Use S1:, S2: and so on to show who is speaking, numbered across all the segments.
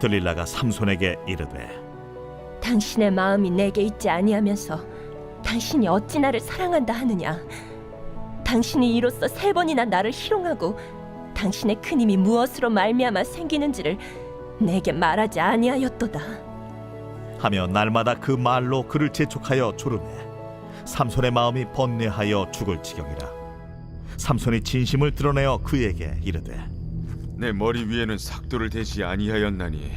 S1: 들릴라가 삼손에게 이르되
S2: 당신의 마음이 내게 있지 아니하면서 당신이 어찌 나를 사랑한다 하느냐. 당신이 이로써 3번이나 나를 희롱하고 당신의 큰 힘이 무엇으로 말미암아 생기는지를 내게 말하지 아니하였도다
S1: 하며 날마다 그 말로 그를 재촉하여 조르매 삼손의 마음이 번뇌하여 죽을 지경이라. 삼손이 진심을 드러내어 그에게 이르되
S3: 내 머리 위에는 삭도를 대지 아니하였나니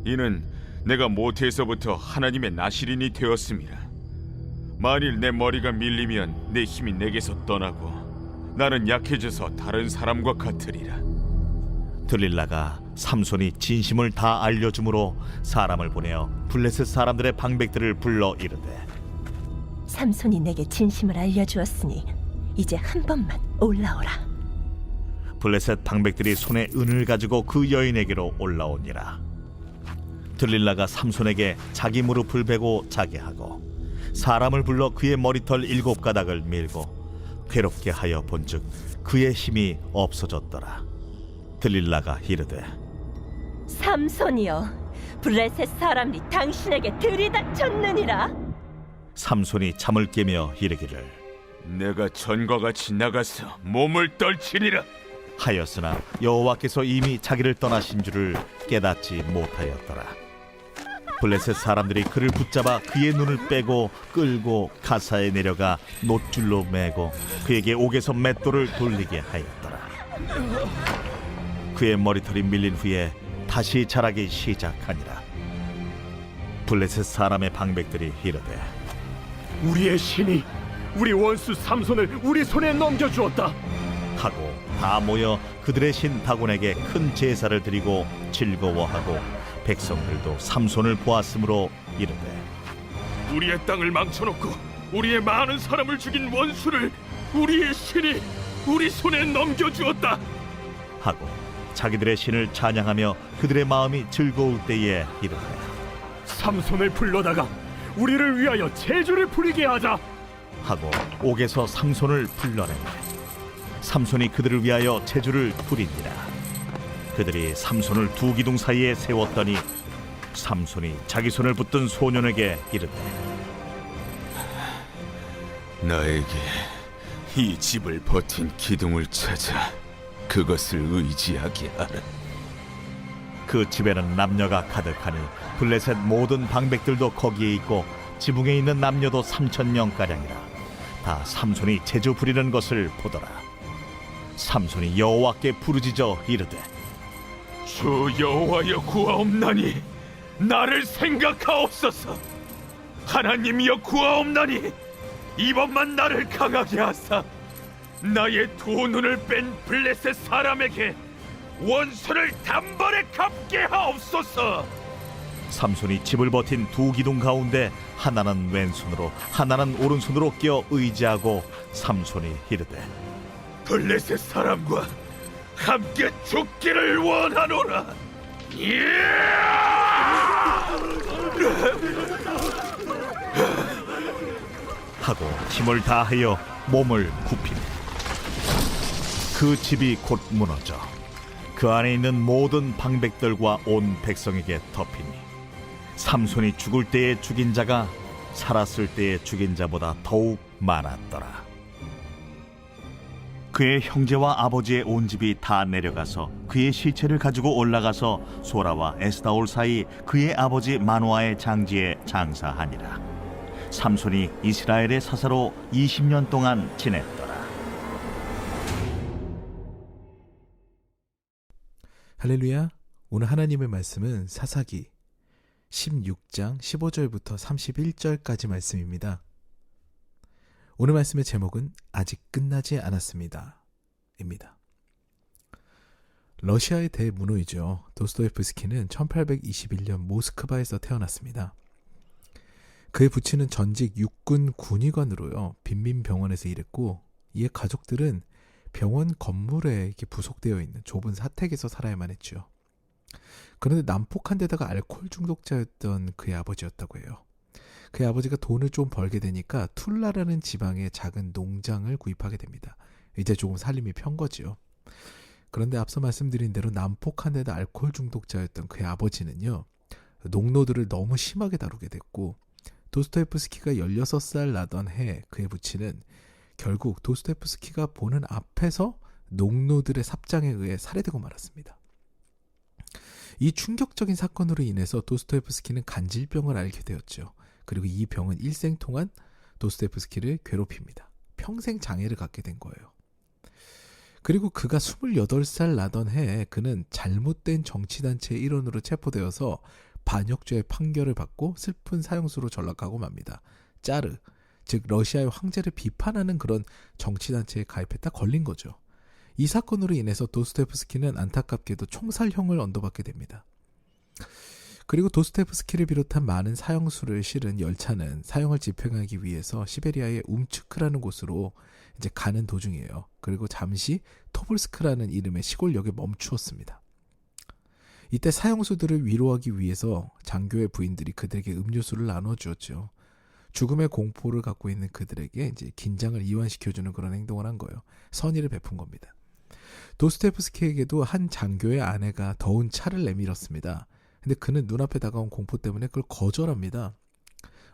S3: 이는 내가 모태에서부터 하나님의 나실인이 되었음이라. 만일 내 머리가 밀리면 내 힘이 내게서 떠나고 나는 약해져서 다른 사람과 같으리라.
S1: 들릴라가 삼손이 진심을 다 알려주므로 사람을 보내어 블레셋 사람들의 방백들을 불러 이르되
S2: 삼손이 내게 진심을 알려주었으니 이제 한 번만 올라오라.
S1: 블레셋 방백들이 손에 은을 가지고 그 여인에게로 올라오니라. 들릴라가 삼손에게 자기 무릎을 베고 자게 하고 사람을 불러 그의 머리털 7가닥을 밀고 괴롭게 하여 본즉 그의 힘이 없어졌더라. 들릴라가 이르되
S2: 삼손이여, 블레셋 사람이 당신에게 들이닥쳤느니라.
S1: 삼손이 잠을 깨며 이르기를
S3: 내가 전과 같이 나가서 몸을 떨치리라
S1: 하였으나 여호와께서 이미 자기를 떠나신 줄을 깨닫지 못하였더라. 블레셋 사람들이 그를 붙잡아 그의 눈을 빼고 끌고 가사에 내려가 놋줄로 매고 그에게 옥에서 맷돌을 돌리게 하였더라. 그의 머리털이 밀린 후에 다시 자라기 시작하니라. 블레셋 사람의 방백들이 이르되
S4: 우리의 신이 우리 원수 삼손을 우리 손에 넘겨주었다
S1: 하고 다 모여 그들의 신 다곤에게 큰 제사를 드리고 즐거워하고 백성들도 삼손을 보았으므로 이르되
S4: 우리의 땅을 망쳐놓고 우리의 많은 사람을 죽인 원수를 우리의 신이 우리 손에 넘겨주었다
S1: 하고 자기들의 신을 찬양하며 그들의 마음이 즐거울 때에 이르되
S4: 삼손을 불러다가 우리를 위하여 제주를 부리게 하자
S1: 하고 옥에서 삼손을 불러내매 삼손이 그들을 위하여 제주를 부리니라. 그들이 삼손을 두 기둥 사이에 세웠더니 삼손이 자기 손을 붙든 소년에게 이르되
S3: 나에게 이 집을 버틴 기둥을 찾아 그것을 의지하게 하라.
S1: 그 집에는 남녀가 가득하니 블레셋 모든 방백들도 거기에 있고 지붕에 있는 남녀도 3,000명가량이라. 다 삼손이 제주 부리는 것을 보더라. 삼손이 여호와께 부르짖어 이르되
S3: 주 여호와여 구하옵나니 나를 생각하옵소서. 하나님이여 구하옵나니 이번만 나를 강하게 하사 나의 두 눈을 뺀 블레셋 사람에게 원수를 단번에 갚게 하옵소서.
S1: 삼손이 집을 버틴 두 기둥 가운데 하나는 왼손으로 하나는 오른손으로 끼어 의지하고 삼손이 이르되
S3: 블레셋 사람과 함께 죽기를 원하노라.
S1: 하고 힘을 다하여 몸을 굽히니 그 집이 곧 무너져 그 안에 있는 모든 방백들과 온 백성에게 덮이니 삼손이 죽을 때에 죽인 자가 살았을 때에 죽인 자보다 더욱 많았더라. 그의 형제와 아버지의 온 집이 다 내려가서 그의 시체를 가지고 올라가서 소라와 에스다올 사이 그의 아버지 마노아의 장지에 장사하니라. 삼손이 이스라엘의 사사로 20년 동안 지냈더라.
S5: 할렐루야. 오늘 하나님의 말씀은 사사기 16장 15절부터 31절까지 말씀입니다. 오늘 말씀의 제목은 아직 끝나지 않았습니다 입니다. 러시아의 대문호이죠. 도스토예프스키는 1821년 모스크바에서 태어났습니다. 그의 부친은 전직 육군 군의관으로요 빈민병원에서 일했고 이에 가족들은 병원 건물에 이렇게 부속되어 있는 좁은 사택에서 살아야만 했죠. 그런데 난폭한 데다가 알코올 중독자였던 그의 아버지였다고 해요. 그의 아버지가 돈을 좀 벌게 되니까 툴라라는 지방에 작은 농장을 구입하게 됩니다. 이제 조금 살림이 편 거지요. 그런데 앞서 말씀드린 대로 난폭한 알코올 중독자였던 그의 아버지는요, 농노들을 너무 심하게 다루게 됐고, 도스토옙스키가 16살 나던 해 그의 부친은 결국 도스토옙스키가 보는 앞에서 농노들의 삽장에 의해 살해되고 말았습니다. 이 충격적인 사건으로 인해서 도스토옙스키는 간질병을 앓게 되었죠. 그리고 이 병은 일생 동안 도스토옙스키를 괴롭힙니다. 평생 장애를 갖게 된 거예요. 그리고 그가 28살 나던 해에 그는 잘못된 정치단체의 일원으로 체포되어서 반역죄의 판결을 받고 슬픈 사형수로 전락하고 맙니다. 짜르, 즉 러시아의 황제를 비판하는 그런 정치단체에 가입했다 걸린 거죠. 이 사건으로 인해서 도스토옙스키는 안타깝게도 총살형을 언도받게 됩니다. 그리고 도스토옙스키를 비롯한 많은 사형수를 실은 열차는 사형을 집행하기 위해서 시베리아의 움츠크라는 곳으로 이제 가는 도중이에요. 그리고 잠시 토볼스크라는 이름의 시골역에 멈추었습니다. 이때 사형수들을 위로하기 위해서 장교의 부인들이 그들에게 음료수를 나눠주었죠. 죽음의 공포를 갖고 있는 그들에게 이제 긴장을 이완시켜주는 그런 행동을 한 거예요. 선의를 베푼 겁니다. 도스토옙스키에게도 한 장교의 아내가 더운 차를 내밀었습니다. 근데 그는 눈앞에 다가온 공포 때문에 그걸 거절합니다.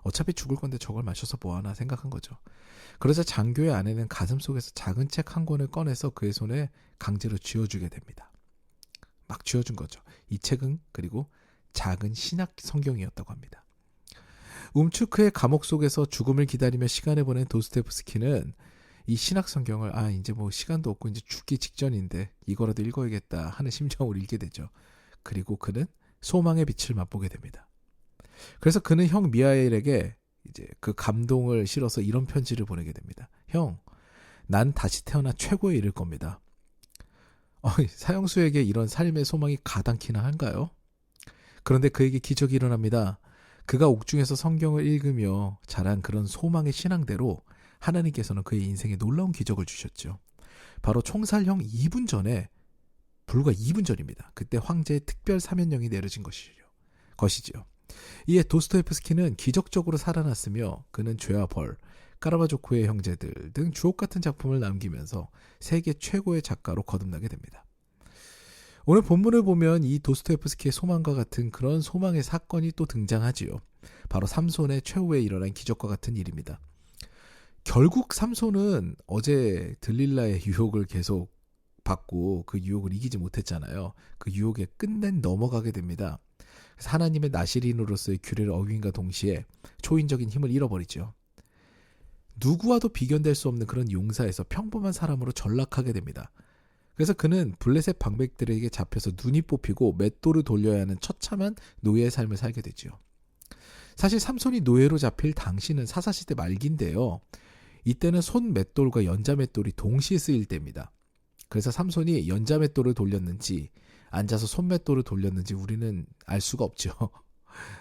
S5: 어차피 죽을 건데 저걸 마셔서 뭐하나 생각한 거죠. 그러자 장교의 아내는 가슴속에서 작은 책 한 권을 꺼내서 그의 손에 강제로 쥐어주게 됩니다. 막 쥐어준 거죠. 이 책은 그리고 작은 신학 성경이었다고 합니다. 움츠크의 감옥 속에서 죽음을 기다리며 시간을 보낸 도스토옙스키는 이 신학 성경을 이제 뭐 시간도 없고 이제 죽기 직전인데 이거라도 읽어야겠다 하는 심정으로 읽게 되죠. 그리고 그는 소망의 빛을 맛보게 됩니다. 그래서 그는 형 미하엘에게 이제 그 감동을 실어서 이런 편지를 보내게 됩니다. 형, 난 다시 태어나 최고에 이를 겁니다. 사형수에게 이런 삶의 소망이 가당키나 한가요? 그런데 그에게 기적이 일어납니다. 그가 옥중에서 성경을 읽으며 자란 그런 소망의 신앙대로 하나님께서는 그의 인생에 놀라운 기적을 주셨죠. 바로 총살형 2분 전에, 불과 2분 전입니다. 그때 황제의 특별 사면령이 내려진 것이지요. 이에 도스토옙스키는 기적적으로 살아났으며 그는 죄와 벌, 까라바조프의 형제들 등 주옥같은 작품을 남기면서 세계 최고의 작가로 거듭나게 됩니다. 오늘 본문을 보면 이 도스토옙스키의 소망과 같은 그런 소망의 사건이 또 등장하지요. 바로 삼손의 최후에 일어난 기적과 같은 일입니다. 결국 삼손은 어제 들릴라의 유혹을 계속 받고 그 유혹을 이기지 못했잖아요. 그 유혹에 끝내 넘어가게 됩니다. 그래서 하나님의 나시린으로서의 규례를 어긴과 동시에 초인적인 힘을 잃어버리죠. 누구와도 비견될 수 없는 그런 용사에서 평범한 사람으로 전락하게 됩니다. 그래서 그는 블레셋 방백들에게 잡혀서 눈이 뽑히고 맷돌을 돌려야 하는 처참한 노예의 삶을 살게 되죠. 사실 삼손이 노예로 잡힐 당시는 사사시대 말기인데요. 이때는 손 맷돌과 연자 맷돌이 동시에 쓰일 때입니다. 그래서 삼손이 연자 맷돌을 돌렸는지 앉아서 손 맷돌을 돌렸는지 우리는 알 수가 없죠.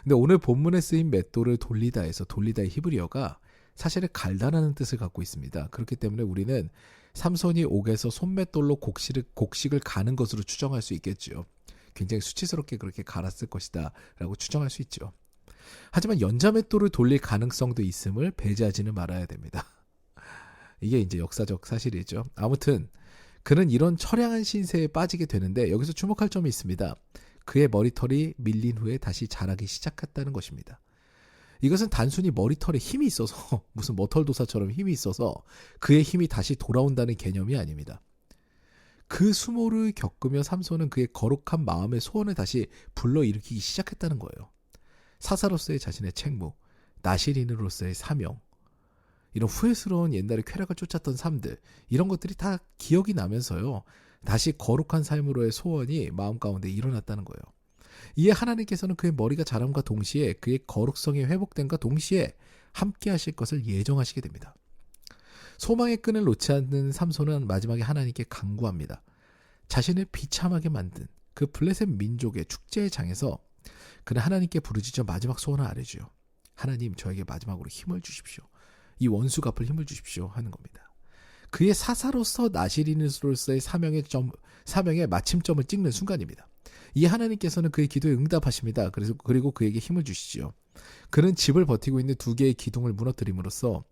S5: 근데 오늘 본문에 쓰인 맷돌을 돌리다 해서 돌리다의 히브리어가 사실은 갈다라는 뜻을 갖고 있습니다. 그렇기 때문에 우리는 삼손이 옥에서 손맷돌로 곡식을 가는 것으로 추정할 수 있겠죠. 굉장히 수치스럽게 그렇게 갈았을 것이다 라고 추정할 수 있죠. 하지만 연자맷돌을 돌릴 가능성도 있음을 배제하지는 말아야 됩니다. 이게 이제 역사적 사실이죠. 아무튼 그는 이런 처량한 신세에 빠지게 되는데 여기서 주목할 점이 있습니다. 그의 머리털이 밀린 후에 다시 자라기 시작했다는 것입니다. 이것은 단순히 머리털에 힘이 있어서 무슨 머털도사처럼 힘이 있어서 그의 힘이 다시 돌아온다는 개념이 아닙니다. 그 수모를 겪으며 삼손은 그의 거룩한 마음의 소원을 다시 불러일으키기 시작했다는 거예요. 사사로서의 자신의 책무, 나시린으로서의 사명, 이런 후회스러운 옛날에 쾌락을 쫓았던 삶들, 이런 것들이 다 기억이 나면서요. 다시 거룩한 삶으로의 소원이 마음 가운데 일어났다는 거예요. 이에 하나님께서는 그의 머리가 자람과 동시에 그의 거룩성이 회복됨과 동시에 함께 하실 것을 예정하시게 됩니다. 소망의 끈을 놓지 않는 삼손은 마지막에 하나님께 간구합니다. 자신을 비참하게 만든 그 블레셋 민족의 축제의 장에서 그는 하나님께 부르짖어 마지막 소원을 아뢰죠. 하나님, 저에게 마지막으로 힘을 주십시오. 이 원수 갚을 힘을 주십시오 하는 겁니다. 그의 사사로서 나시린으로서의 사명의 마침점을 찍는 순간입니다. 이 하나님께서는 그의 기도에 응답하십니다. 그리고 그에게 힘을 주시지요. 그는 집을 버티고 있는 2개의 기둥을 무너뜨림으로써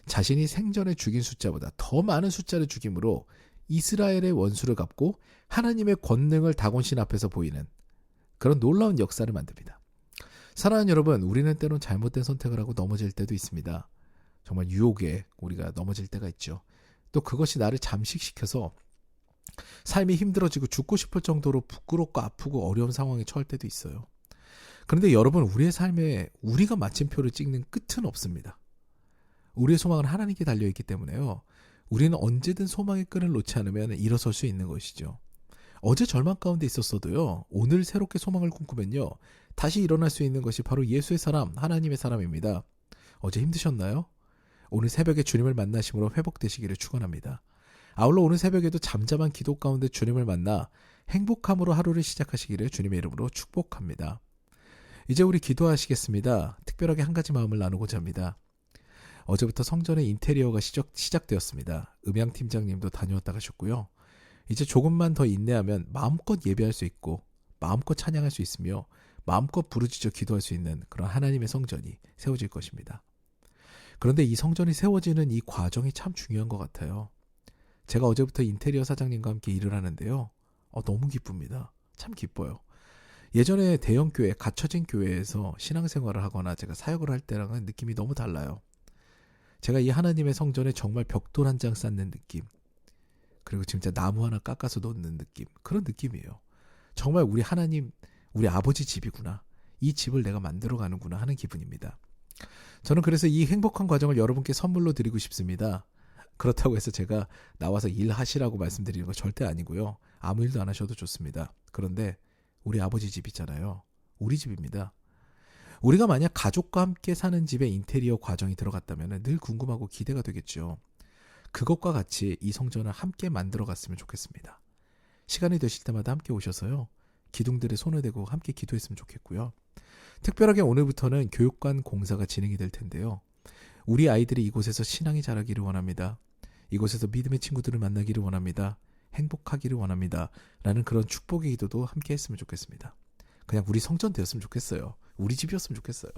S5: 자신이 생전에 죽인 숫자보다 더 많은 숫자를 죽임으로 이스라엘의 원수를 갚고 하나님의 권능을 다곤신 앞에서 보이는 그런 놀라운 역사를 만듭니다. 사랑하는 여러분, 우리는 때론 잘못된 선택을 하고 넘어질 때도 있습니다. 정말 유혹에 우리가 넘어질 때가 있죠. 또 그것이 나를 잠식시켜서 삶이 힘들어지고 죽고 싶을 정도로 부끄럽고 아프고 어려운 상황에 처할 때도 있어요. 그런데 여러분, 우리의 삶에 우리가 마침표를 찍는 끝은 없습니다. 우리의 소망은 하나님께 달려있기 때문에요. 우리는 언제든 소망의 끈을 놓지 않으면 일어설 수 있는 것이죠. 어제 절망 가운데 있었어도요, 오늘 새롭게 소망을 꿈꾸면요, 다시 일어날 수 있는 것이 바로 예수의 사람, 하나님의 사람입니다. 어제 힘드셨나요? 오늘 새벽에 주님을 만나심으로 회복되시기를 축원합니다. 아울러 오늘 새벽에도 잠잠한 기도 가운데 주님을 만나 행복함으로 하루를 시작하시기를 주님의 이름으로 축복합니다. 이제 우리 기도하시겠습니다. 특별하게 한 가지 마음을 나누고자 합니다. 어제부터 성전의 인테리어가 시작되었습니다. 음향팀장님도 다녀왔다 가셨고요. 이제 조금만 더 인내하면 마음껏 예배할 수 있고 마음껏 찬양할 수 있으며 마음껏 부르짖어 기도할 수 있는 그런 하나님의 성전이 세워질 것입니다. 그런데 이 성전이 세워지는 이 과정이 참 중요한 것 같아요. 제가 어제부터 인테리어 사장님과 함께 일을 하는데요. 너무 기쁩니다. 참 기뻐요. 예전에 대형 교회, 갖춰진 교회에서 신앙생활을 하거나 제가 사역을 할 때랑은 느낌이 너무 달라요. 제가 이 하나님의 성전에 정말 벽돌 한 장 쌓는 느낌, 그리고 진짜 나무 하나 깎아서 놓는 느낌, 그런 느낌이에요. 정말 우리 하나님, 우리 아버지 집이구나, 이 집을 내가 만들어가는구나 하는 기분입니다. 저는 그래서 이 행복한 과정을 여러분께 선물로 드리고 싶습니다. 그렇다고 해서 제가 나와서 일하시라고 말씀드리는 거 절대 아니고요. 아무 일도 안 하셔도 좋습니다. 그런데 우리 아버지 집이잖아요. 우리 집입니다. 우리가 만약 가족과 함께 사는 집에 인테리어 과정이 들어갔다면 늘 궁금하고 기대가 되겠죠. 그것과 같이 이 성전을 함께 만들어 갔으면 좋겠습니다. 시간이 되실 때마다 함께 오셔서요, 기둥들에 손을 대고 함께 기도했으면 좋겠고요. 특별하게 오늘부터는 교육관 공사가 진행이 될 텐데요. 우리 아이들이 이곳에서 신앙이 자라기를 원합니다. 이곳에서 믿음의 친구들을 만나기를 원합니다. 행복하기를 원합니다. 라는 그런 축복의 기도도 함께 했으면 좋겠습니다. 그냥 우리 성전 되었으면 좋겠어요. 우리 집이었으면 좋겠어요.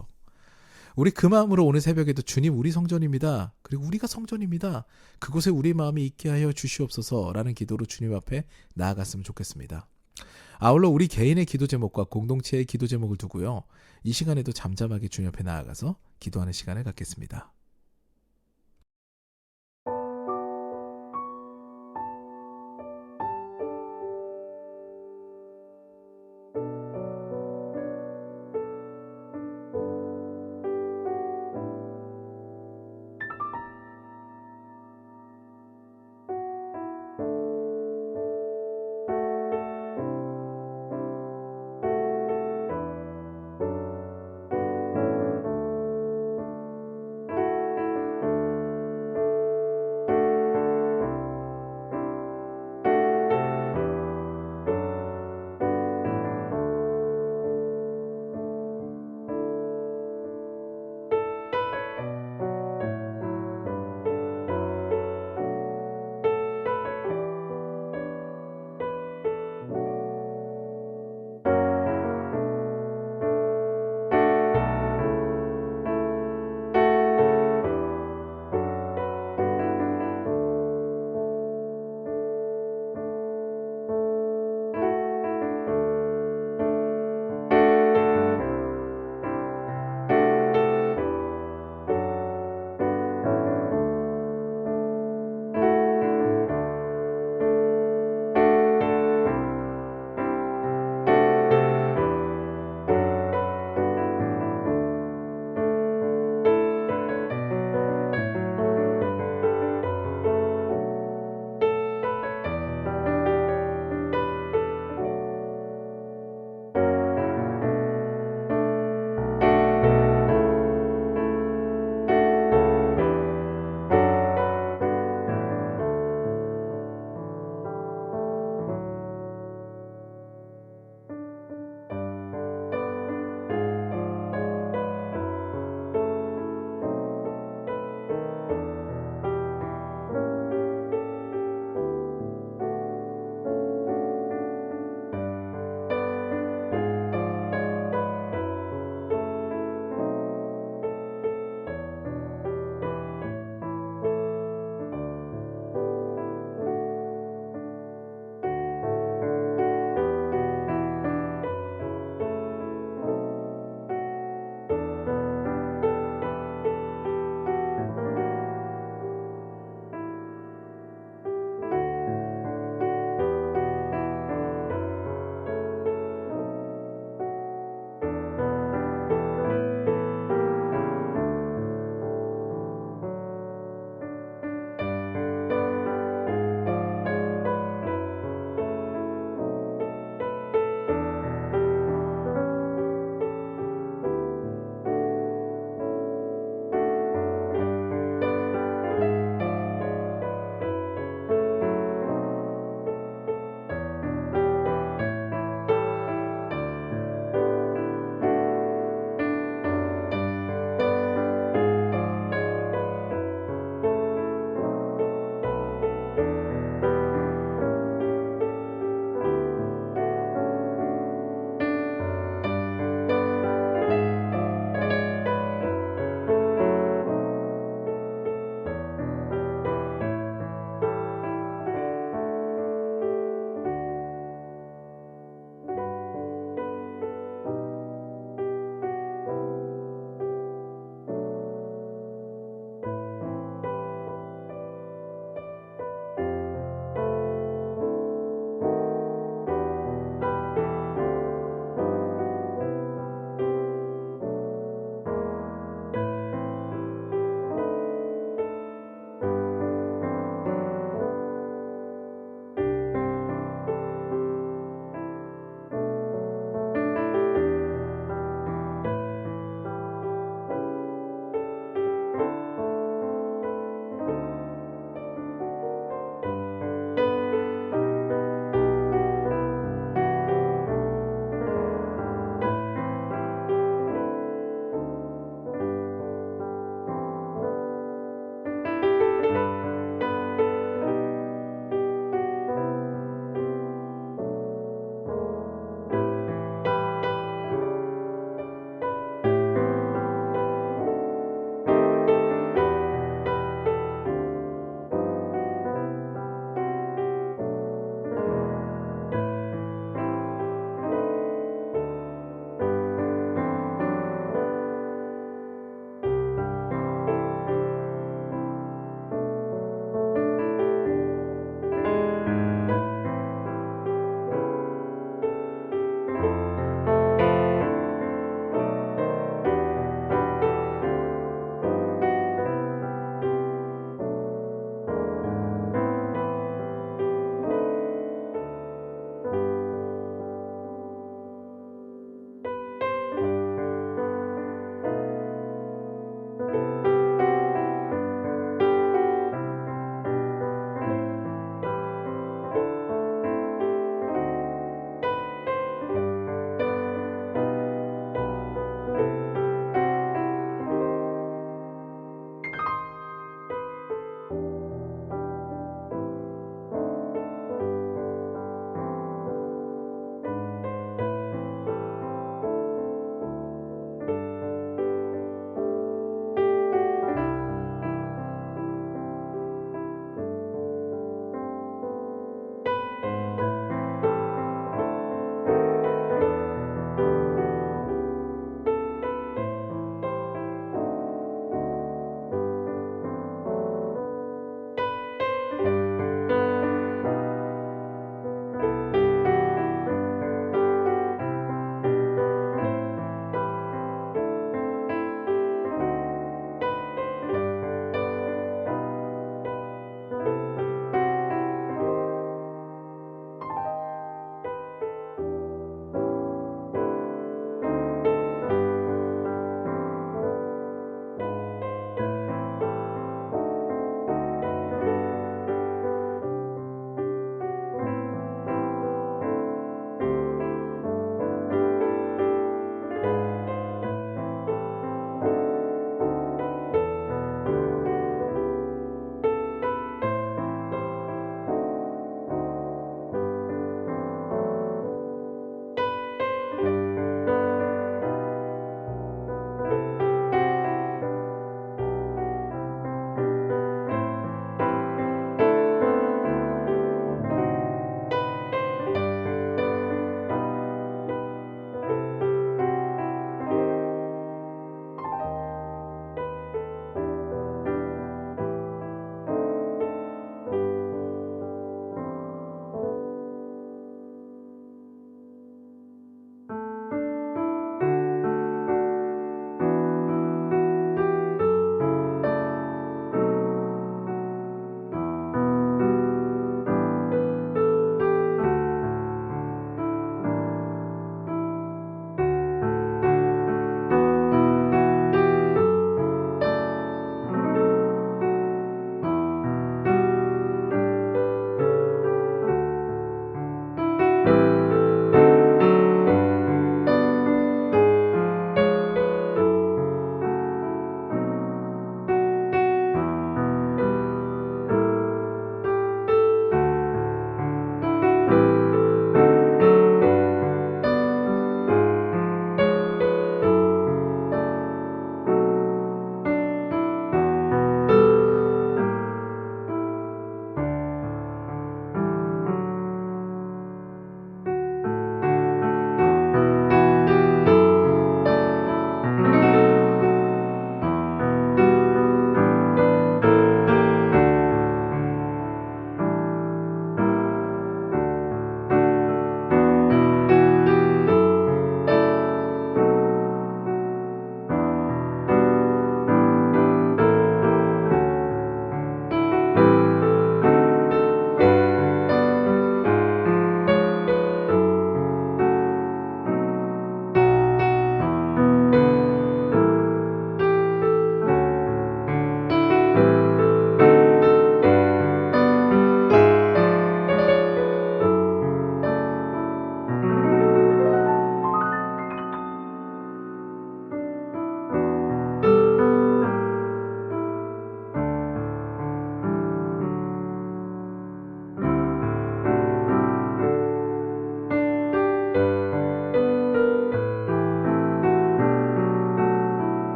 S5: 우리 그 마음으로 오늘 새벽에도 주님, 우리 성전입니다. 그리고 우리가 성전입니다. 그곳에 우리 마음이 있게 하여 주시옵소서 라는 기도로 주님 앞에 나아갔으면 좋겠습니다. 아울러 우리 개인의 기도 제목과 공동체의 기도 제목을 두고요, 이 시간에도 잠잠하게 주님 앞에 나아가서 기도하는 시간을 갖겠습니다.